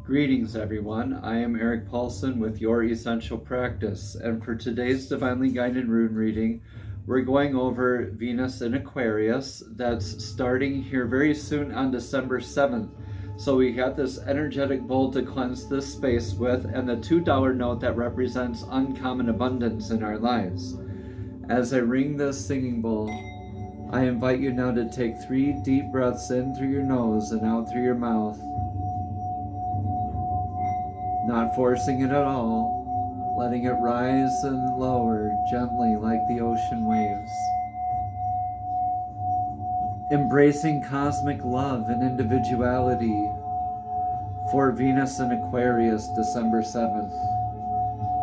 Greetings everyone, I am Eric Paulson with Your Essential Practice, and for today's Divinely Guided Rune reading, we're going over Venus in Aquarius that's starting here very soon on December 7th. So we got this energetic bowl to cleanse this space with, and the $2 note that represents uncommon abundance in our lives. As I ring this singing bowl, I invite you now to take 3 deep breaths in through your nose and out through your mouth. Not forcing it at all, letting it rise and lower gently like the ocean waves. Embracing cosmic love and individuality for Venus in Aquarius, December 7th.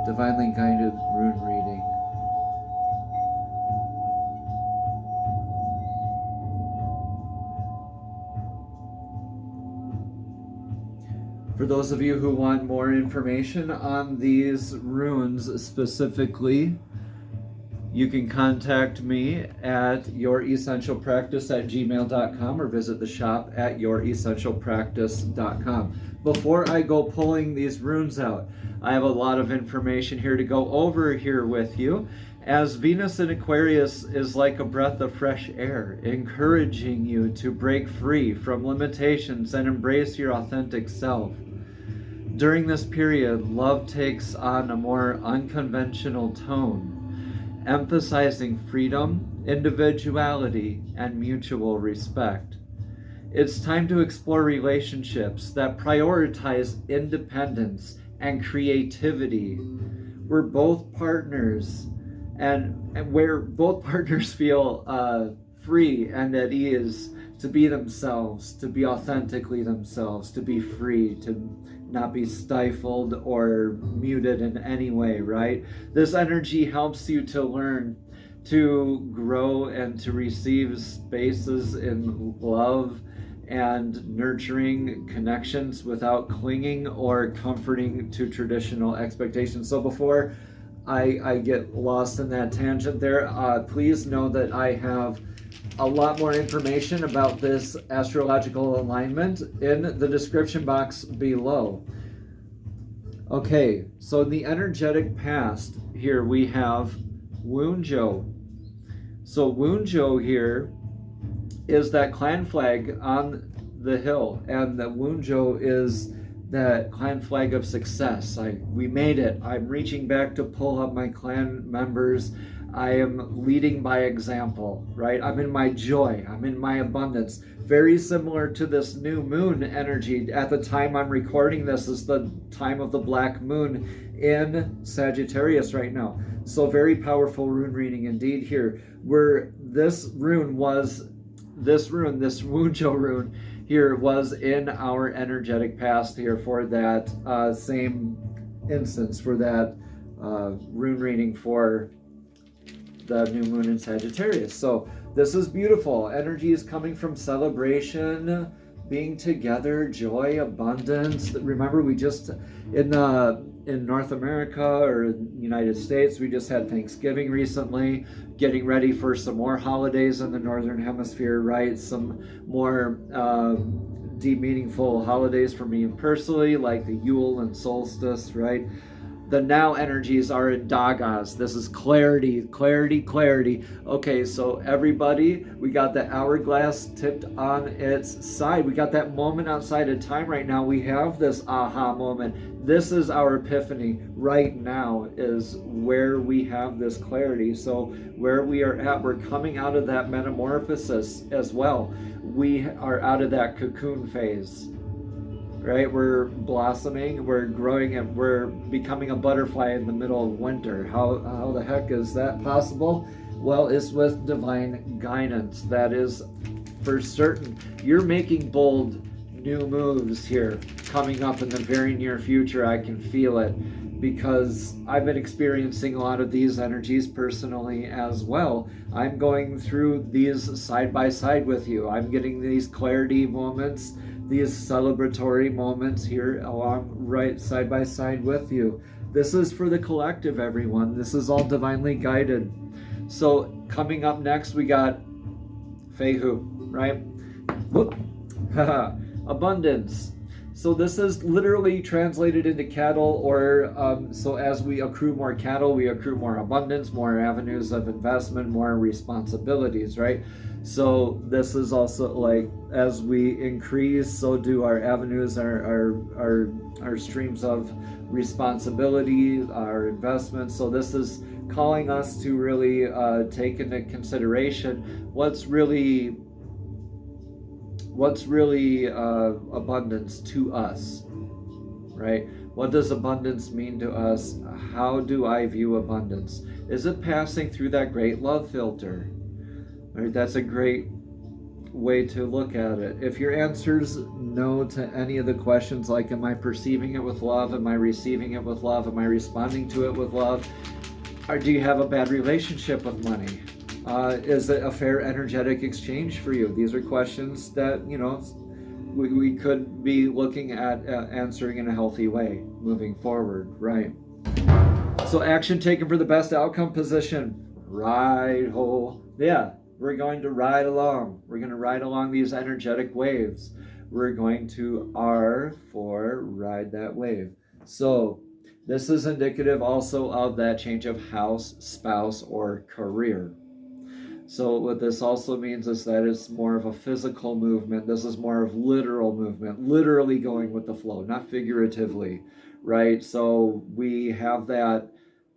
Divinely Guided Rune Reading. For those of you who want more information on these runes specifically, you can contact me at youressentialpractice@gmail.com or visit the shop at youressentialpractice.com. Before I go pulling these runes out, I have a lot of information here to go over here with you, as Venus in Aquarius is like a breath of fresh air, encouraging you to break free from limitations and embrace your authentic self. During this period, love takes on a more unconventional tone, emphasizing freedom, individuality, and mutual respect. It's time to explore relationships that prioritize independence and creativity. We're both partners, and where both partners feel free and at ease to be themselves, to be authentically themselves, to be free, to not be stifled or muted in any way, right? This energy helps you to learn to grow and to receive spaces in love and nurturing connections without clinging or comforting to traditional expectations. So before I get lost in that tangent there, please know that I have a lot more information about this astrological alignment in the description box below. Okay, so in the energetic past here we have Wunjo. So Wunjo here is that clan flag on the hill, and the Wunjo is that clan flag of success. We made it. I'm reaching back to pull up my clan members. I am leading by example, right? I'm in my joy. I'm in my abundance. Very similar to this new moon energy. At the time I'm recording this is the time of the black moon in Sagittarius right now. So very powerful rune reading indeed here, where this Wunjo rune here was in our energetic past here for that same instance, for that rune reading for the new moon in Sagittarius. So this is beautiful. Energy is coming from celebration, being together, joy, abundance. Remember, we just in North America or in the United States, we just had Thanksgiving recently, getting ready for some more holidays in the Northern Hemisphere, right? Some more deep, meaningful holidays for me personally, like the Yule and solstice, right? The now energies are in Dagas. This is clarity, clarity, clarity. Okay, so everybody, we got the hourglass tipped on its side. We got that moment outside of time right now. We have this aha moment. This is our epiphany right now, is where we have this clarity. So where we are at, we're coming out of that metamorphosis as well. We are out of that cocoon phase. Right, we're blossoming, we're growing, and we're becoming a butterfly in the middle of winter. How the heck is that possible? Well, it's with divine guidance. That is for certain. You're making bold new moves here coming up in the very near future. I can feel it, because I've been experiencing a lot of these energies personally as well. I'm going through these side by side with you. I'm getting these clarity moments, these celebratory moments here along right side by side with you. This is for the collective, everyone. This is all divinely guided. So coming up next, we got Fehu, right? Whoop. Abundance. So this is literally translated into cattle, or so as we accrue more cattle, we accrue more abundance, more avenues of investment, more responsibilities, right? So this is also like, as we increase, so do our avenues, our streams of responsibility, our investments. So this is calling us to really take into consideration what's really abundance to us, right? What does abundance mean to us? How do I view abundance? Is it passing through that great love filter? Right, that's a great way to look at it. If your answer's no to any of the questions, like, am I perceiving it with love? Am I receiving it with love? Am I responding to it with love? Or do you have a bad relationship with money? Is it a fair energetic exchange for you? These are questions that, we could be looking at answering in a healthy way moving forward, right? So action taken for the best outcome position. Ride ho. Yeah, we're going to ride along. We're going to ride along these energetic waves. We're going to R for ride that wave. So this is indicative also of that change of house, spouse, or career. So what this also means is that it's more of a physical movement. This is more of literal movement, literally going with the flow, not figuratively, right? So we have that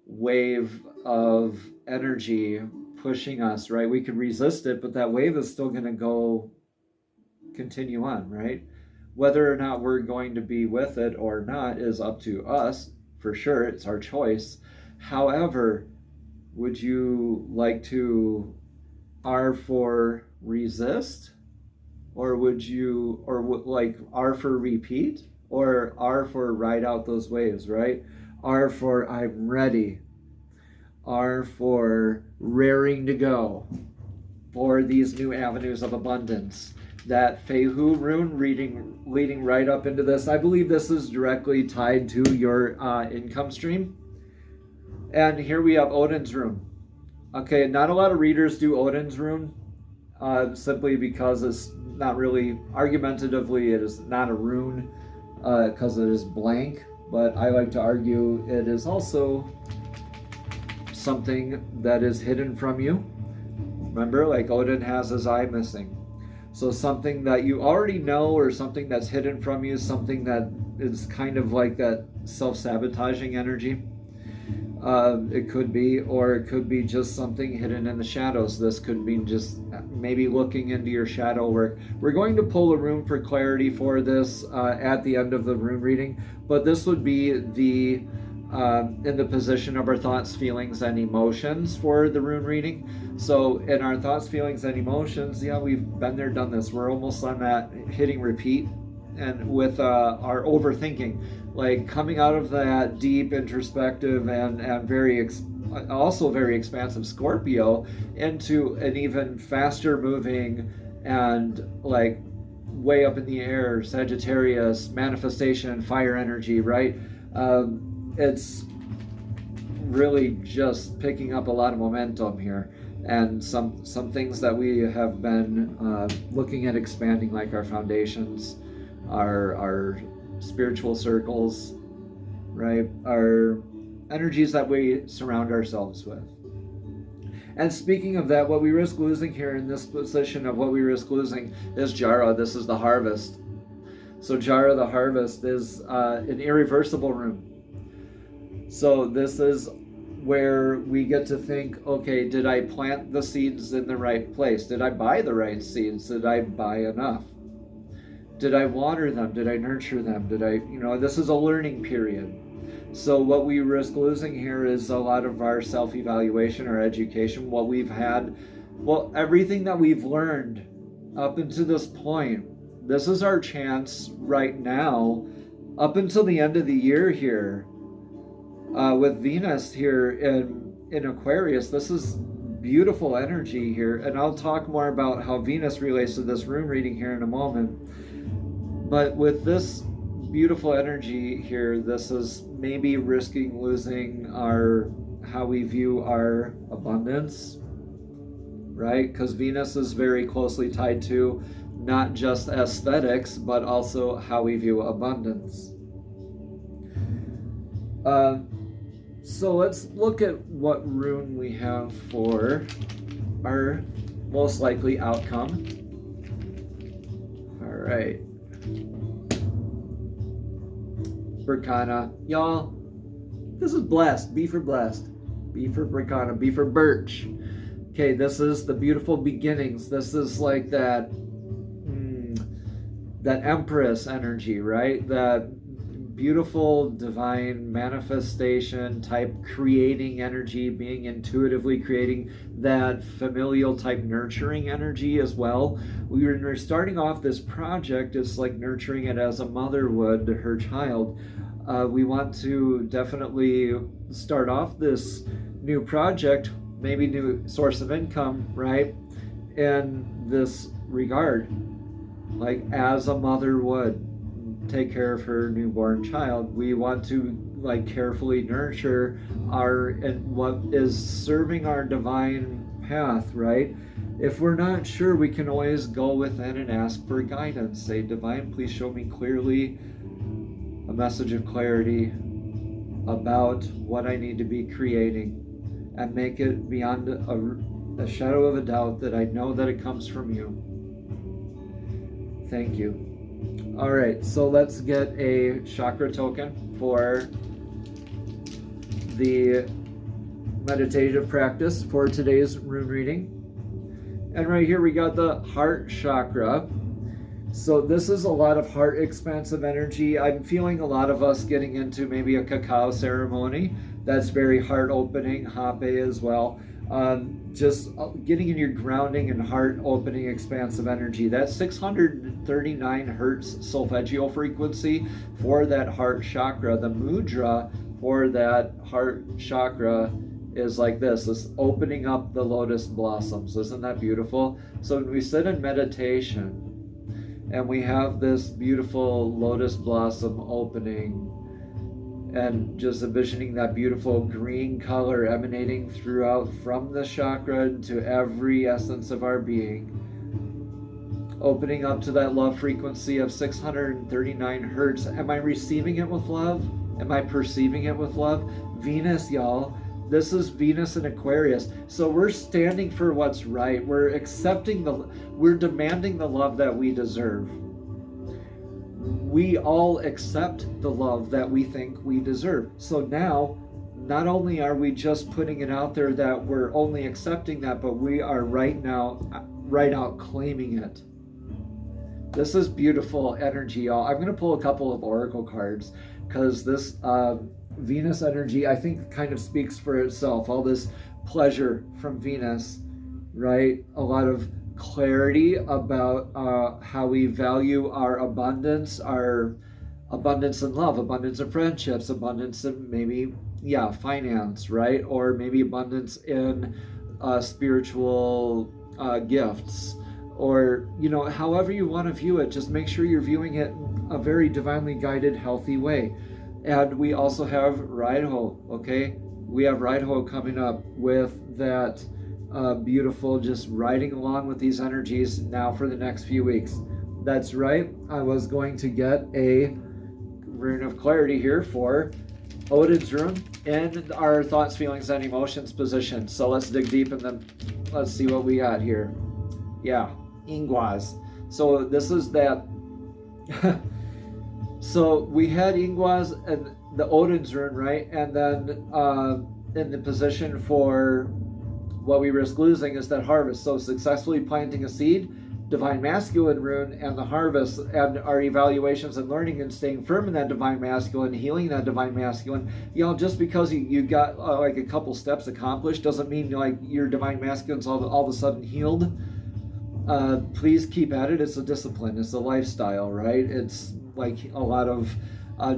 wave of energy pushing us, right? We could resist it, but that wave is still going to continue on, right? Whether or not we're going to be with it or not is up to us, for sure. It's our choice. However, would you like to R for resist, or would you, or like R for repeat, or R for ride out those waves, right? R for I'm ready, R for raring to go for these new avenues of abundance. That Fehu rune leading right up into this. I believe this is directly tied to your income stream. And here we have Odin's rune. Okay, not a lot of readers do Odin's rune, simply because it's not really, argumentatively, it is not a rune, because it is blank, but I like to argue it is also something that is hidden from you. Remember, like Odin has his eye missing. So something that you already know, or something that's hidden from you, something that is kind of like that self-sabotaging energy. It could be, or it could be just something hidden in the shadows. This could be just maybe looking into your shadow work. We're going to pull a rune for clarity for this at the end of the rune reading, but this would be the in the position of our thoughts, feelings, and emotions for the rune reading. So in our thoughts, feelings, and emotions, yeah, we've been there, done this. We're almost on that hitting repeat, and with our overthinking, like coming out of that deep introspective and also very expansive Scorpio into an even faster moving and like way up in the air Sagittarius manifestation, fire energy, right? It's really just picking up a lot of momentum here, and some things that we have been looking at expanding, like our foundations, our spiritual circles, right? Our energies that we surround ourselves with. And speaking of that, what we risk losing here in this position of what we risk losing is Jara. This is the harvest. So Jara, the harvest, is an irreversible rune. So this is where we get to think, okay, did I plant the seeds in the right place? Did I buy the right seeds? Did I buy enough? Did I water them? Did I nurture them? Did I, this is a learning period. So what we risk losing here is a lot of our self-evaluation, our education, what we've had, everything that we've learned up until this point. This is our chance right now, up until the end of the year here, with Venus here in Aquarius. This is beautiful energy here, and I'll talk more about how Venus relates to this rune reading here in a moment. But with this beautiful energy here, this is maybe risking losing how we view our abundance, right? Because Venus is very closely tied to not just aesthetics, but also how we view abundance. So let's look at what rune we have for our most likely outcome. All right. Berkana. Y'all, this is blessed. B for blessed. B for Berkana. B for birch. Okay, this is the beautiful beginnings. This is like that Empress energy, right? That beautiful divine manifestation type creating energy, being intuitively creating, that familial type nurturing energy as well. We're starting off this project, it's like nurturing it as a mother would her child. We want to definitely start off this new project, maybe new source of income, right, in this regard, like as a mother would take care of her newborn child. We want to like carefully nurture and what is serving our divine path, right? If we're not sure, we can always go within and ask for guidance. Say, divine, please show me clearly a message of clarity about what I need to be creating, and make it beyond a shadow of a doubt that I know that it comes from you. Thank you. All right, so let's get a chakra token for the meditative practice for today's rune reading. And right here we got the heart chakra. So this is a lot of heart expansive energy. I'm feeling a lot of us getting into maybe a cacao ceremony. That's very heart opening, hape as well. Just getting in your grounding and heart opening expansive energy. That's 639 hertz solfeggio frequency for that heart chakra. The mudra for that heart chakra is like this. It's opening up the lotus blossoms. Isn't that beautiful? So when we sit in meditation and we have this beautiful lotus blossom opening, and just envisioning that beautiful green color emanating throughout from the chakra into every essence of our being, opening up to that love frequency of 639 hertz. Am I receiving it with love? Am I perceiving it with love? Venus, y'all. This is Venus in Aquarius. So we're standing for what's right. We're accepting we're demanding the love that we deserve. We all accept the love that we think we deserve. So now, not only are we just putting it out there that we're only accepting that, but we are right out claiming it. This is beautiful energy, y'all. I'm going to pull a couple of oracle cards because this Venus energy, I think, kind of speaks for itself. All this pleasure from Venus, right? A lot of clarity about how we value our abundance in love, abundance in friendships, abundance in maybe, finance, right? Or maybe abundance in spiritual gifts, or, however you want to view it. Just make sure you're viewing it in a very divinely guided, healthy way. And we also have Raiho, okay? We have Raiho coming up with that beautiful, just riding along with these energies now for the next few weeks. That's right, I was going to get a rune of clarity here for Odin's rune in our thoughts, feelings, and emotions position. So let's dig deep and then let's see what we got here. Yeah, Ingwaz. So this is that. So we had Ingwaz and the Odin's rune, right? And then in the position for what we risk losing is that harvest. So successfully planting a seed, divine masculine rune, and the harvest, and our evaluations and learning and staying firm in that divine masculine, healing that divine masculine. Just because you got like a couple steps accomplished doesn't mean like your divine masculine's all of a sudden healed. Please keep at it. It's a discipline. It's a lifestyle, right? It's like a lot of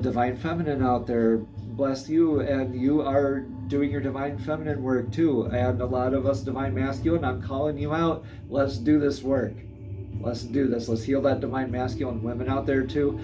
divine feminine out there. Bless you, and you are doing your divine feminine work too. And a lot of us divine masculine, I'm calling you out. Let's do this work. Let's do this. Let's heal that divine masculine. Women out there too,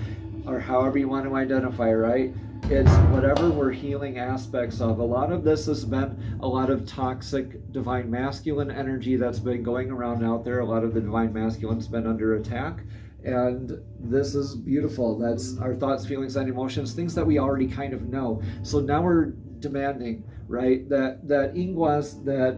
or however you want to identify, right? It's whatever we're healing aspects of. A lot of this has been a lot of toxic divine masculine energy that's been going around out there. A lot of the divine masculine's been under attack. And this is beautiful. That's our thoughts, feelings, and emotions, things that we already kind of know. So now we're demanding, right, that ingwas, that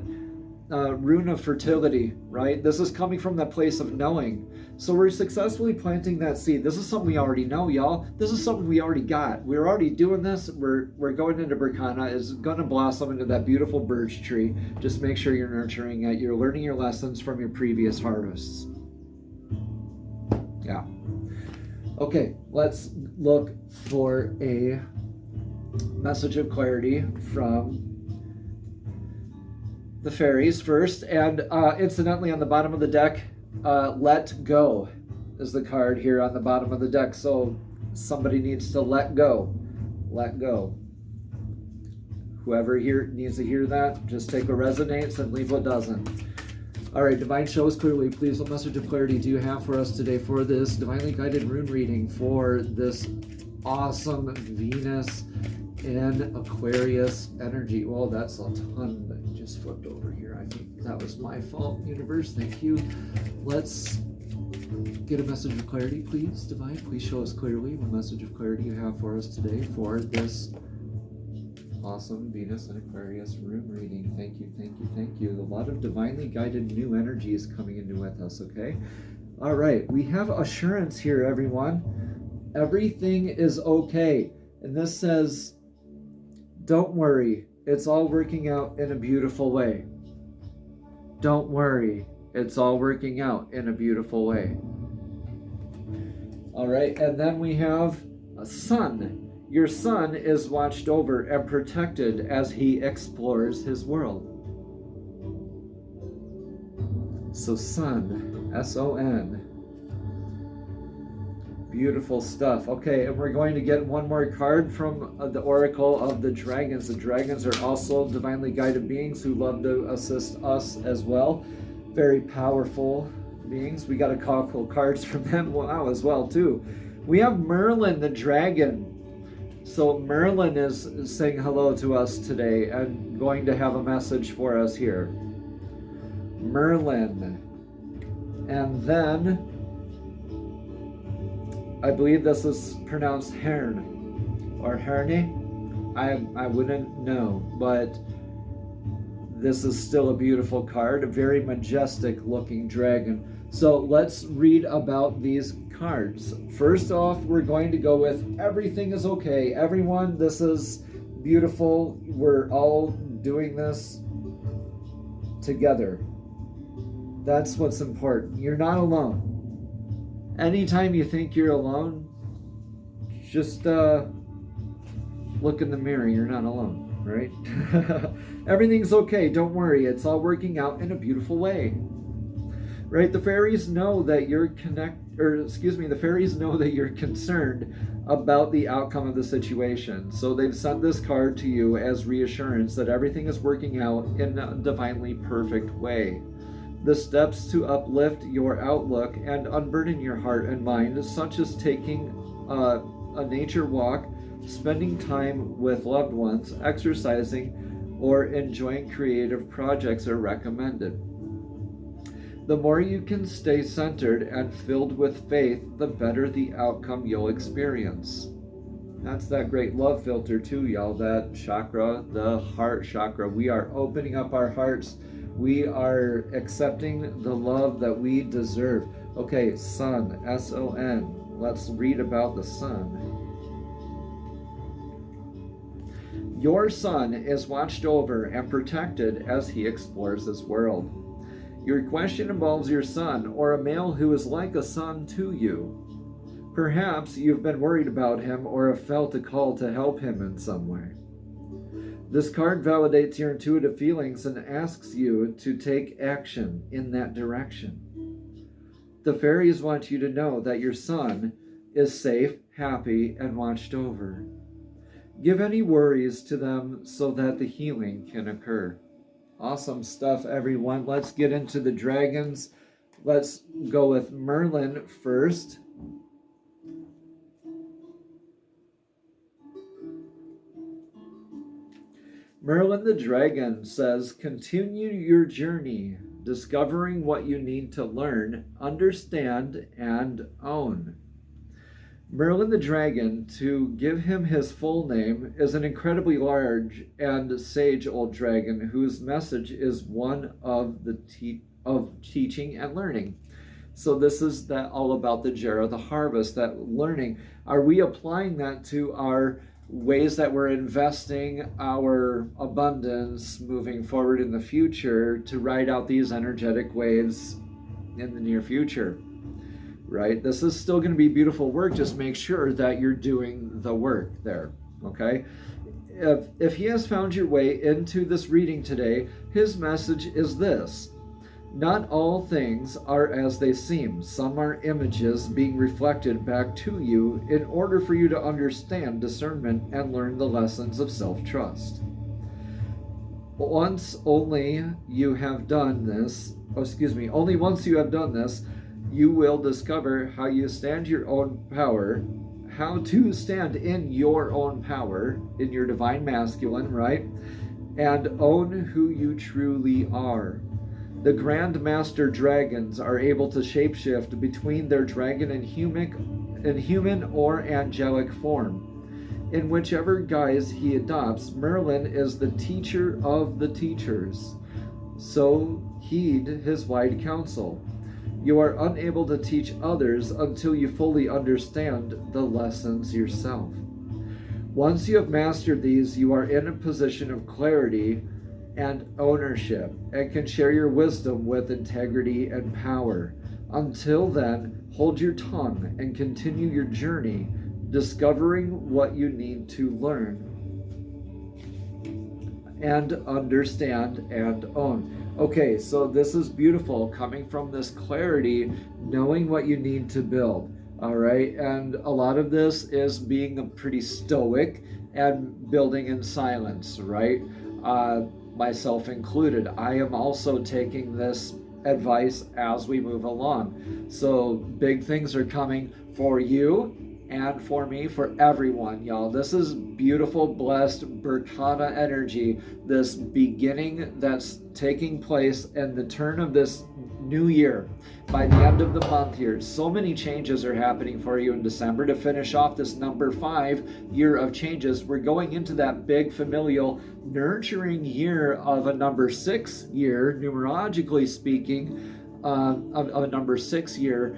rune of fertility, right? This is coming from that place of knowing. So we're successfully planting that seed. This is something we already know, y'all. This is something we already got. We're already doing this. We're going into Berkana. It's going to blossom into that beautiful birch tree. Just make sure you're nurturing it. You're learning your lessons from your previous harvests. Yeah. Okay, let's look for a message of clarity from the fairies first. And incidentally, on the bottom of the deck, let go is the card here on the bottom of the deck. So somebody needs to let go. Let go. Whoever here needs to hear that, just take what resonates and leave what doesn't. All right, Divine, show us clearly, please. What message of clarity do you have for us today for this divinely guided rune reading for this awesome Venus in Aquarius energy? Well, that's a ton that just flipped over here. I think that was my fault, universe. Thank you. Let's get a message of clarity, please. Divine, please show us clearly what message of clarity you have for us today for this awesome Venus and Aquarius rune reading. Thank you, thank you, thank you. A lot of divinely guided new energy is coming into with us, okay? All right, we have assurance here, everyone. Everything is okay. And this says, don't worry, it's all working out in a beautiful way. Don't worry, it's all working out in a beautiful way. All right, and then we have a sun. Your son is watched over and protected as he explores his world. So sun, S-O-N. Beautiful stuff. Okay, and we're going to get one more card from the Oracle of the Dragons. The dragons are also divinely guided beings who love to assist us as well. Very powerful beings. We got a couple cards from them as well too. We have Merlin the dragon. So Merlin is saying hello to us today and going to have a message for us here. Merlin. And then I believe this is pronounced Herne or Herne. I wouldn't know, but this is still a beautiful card, a very majestic looking dragon. So let's read about these cards. First off, we're going to go with everything is okay. Everyone, this is beautiful. We're all doing this together. That's what's important. You're not alone. Anytime you think you're alone, just look in the mirror. You're not alone, right? Everything's okay. Don't worry. It's all working out in a beautiful way. Right? The fairies know that you're the fairies know that you're concerned about the outcome of the situation. So they've sent this card to you as reassurance that everything is working out in a divinely perfect way. The steps to uplift your outlook and unburden your heart and mind, such as taking a nature walk, spending time with loved ones, exercising, or enjoying creative projects, are recommended. The more you can stay centered and filled with faith, the better the outcome you'll experience. That's that great love filter too, y'all. That chakra, the heart chakra. We are opening up our hearts. We are accepting the love that we deserve. Okay, sun, S-O-N. Let's read about the sun. Your son is watched over and protected as he explores this world. Your question involves your son, or a male who is like a son to you. Perhaps you've been worried about him or have felt a call to help him in some way. This card validates your intuitive feelings and asks you to take action in that direction. The fairies want you to know that your son is safe, happy, and watched over. Give any worries to them so that the healing can occur. Awesome stuff, everyone. Let's get into the dragons. Let's go with Merlin first. Merlin the dragon says, continue your journey, discovering what you need to learn, understand, and own. Merlin the dragon, to give him his full name, is an incredibly large and sage old dragon whose message is one of teaching and learning. So this is that all about the Jera, the harvest, that learning. Are we applying that to our ways that we're investing our abundance moving forward in the future to ride out these energetic waves in the near future? Right? This is still going to be beautiful work. Just make sure that you're doing the work there. Okay? If he has found your way into this reading today, his message is this: not all things are as they seem. Some are images being reflected back to you in order for you to understand discernment and learn the lessons of self-trust. Only once you have done this, you will discover how to stand in your own power, in your divine masculine, right? And own who you truly are. The Grand Master Dragons are able to shapeshift between their dragon and human or angelic form. In whichever guise he adopts, Merlin is the teacher of the teachers. So heed his wide counsel. You are unable to teach others until you fully understand the lessons yourself. Once you have mastered these, you are in a position of clarity and ownership and can share your wisdom with integrity and power. Until then, hold your tongue and continue your journey, discovering what you need to learn and understand and own. Okay, so this is beautiful, coming from this clarity, knowing what you need to build. All right, and a lot of this is being pretty stoic and building in silence, right? Myself included. I am also taking this advice as we move along. So big things are coming for you and for me, for everyone, y'all. This is beautiful, blessed Berkata energy, this beginning that's taking place in the turn of this new year. By the end of the month here, so many changes are happening for you in December. To finish off this number 5 year of changes, we're going into that big familial nurturing year of a number 6 year, numerologically speaking, of a number 6 year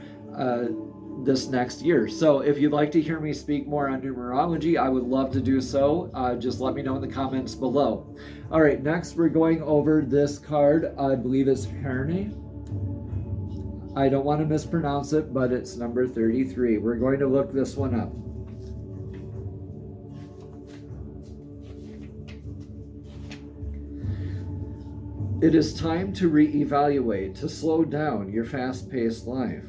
this next year. So if you'd like to hear me speak more on numerology, I would love to do so. Just let me know in the comments below. All right, next we're going over this card. I believe it's Rune. I don't want to mispronounce it, but it's number 33. We're going to look this one up. It is time to reevaluate, to slow down your fast-paced life.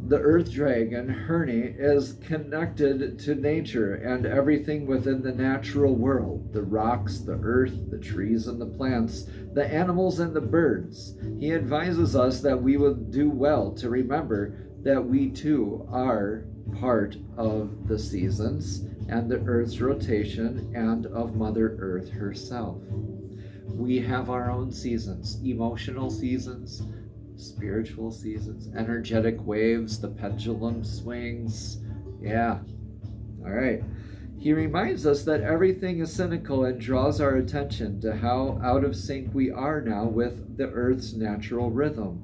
The Earth Dragon, Rune, is connected to nature and everything within the natural world. The rocks, the earth, the trees and the plants, the animals and the birds. He advises us that we would do well to remember that we too are part of the seasons and the Earth's rotation and of Mother Earth herself. We have our own seasons, emotional seasons, spiritual seasons, energetic waves, the pendulum swings. Yeah. All right. He reminds us that everything is cyclical and draws our attention to how out of sync we are now with the Earth's natural rhythm.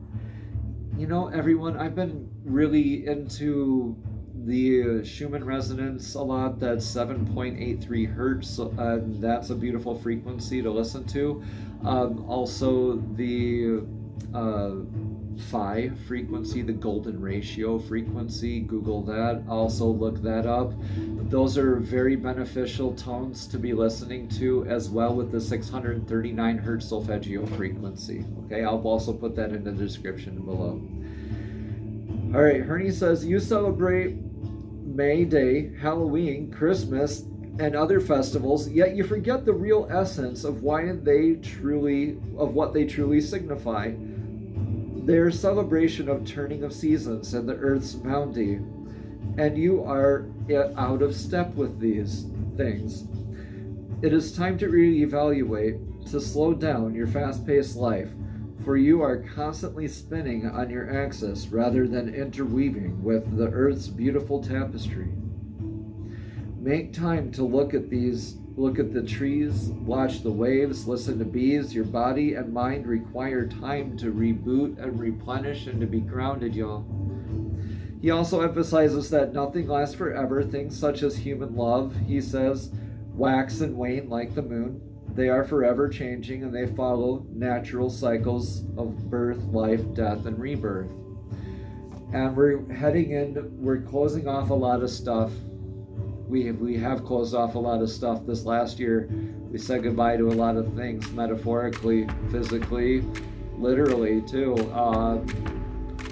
You know, everyone, I've been really into the Schumann resonance a lot. That's 7.83 hertz. That's a beautiful frequency to listen to. Also the phi frequency, the golden ratio frequency. Google that. Also look that up. Those are very beneficial tones to be listening to, as well with the 639 hertz solfeggio frequency. Okay, I'll also put that in the description below. All right, Rune says, you celebrate May Day, Halloween, Christmas, and other festivals, yet you forget the real essence of what they truly signify. Their celebration of turning of seasons and the earth's bounty, and you are out of step with these things. It is time to reevaluate, to slow down your fast-paced life, for you are constantly spinning on your axis rather than interweaving with the Earth's beautiful tapestry. Make time to look at the trees, watch the waves, listen to bees. Your body and mind require time to reboot and replenish and to be grounded, y'all. He also emphasizes that nothing lasts forever. Things such as human love, he says, wax and wane like the moon. They are forever changing, and they follow natural cycles of birth, life, death, and rebirth. And we're closing off a lot of stuff. We have closed off a lot of stuff this last year. We said goodbye to a lot of things, metaphorically, physically, literally too.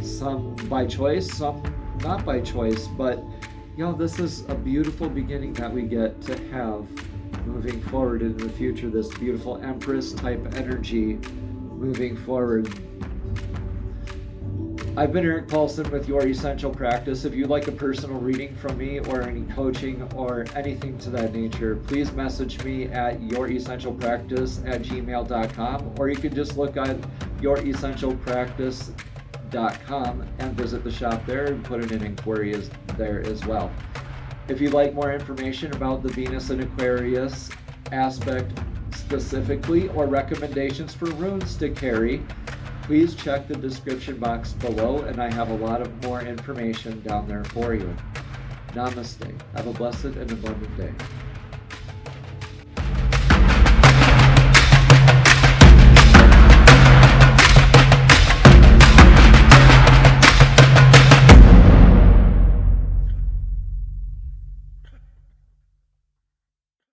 Some by choice, some not by choice, but this is a beautiful beginning that we get to have moving forward into the future, this beautiful Empress type energy moving forward. I've been Eric Paulson with Your Essential Practice. If you'd like a personal reading from me or any coaching or anything to that nature, please message me at youressentialpractice@gmail.com, or you can just look at youressentialpractice.com and visit the shop there and put in an inquiry there as well. If you'd like more information about the Venus and Aquarius aspect specifically, or recommendations for runes to carry, please check the description box below, and I have a lot of more information down there for you. Namaste. Have a blessed and abundant day.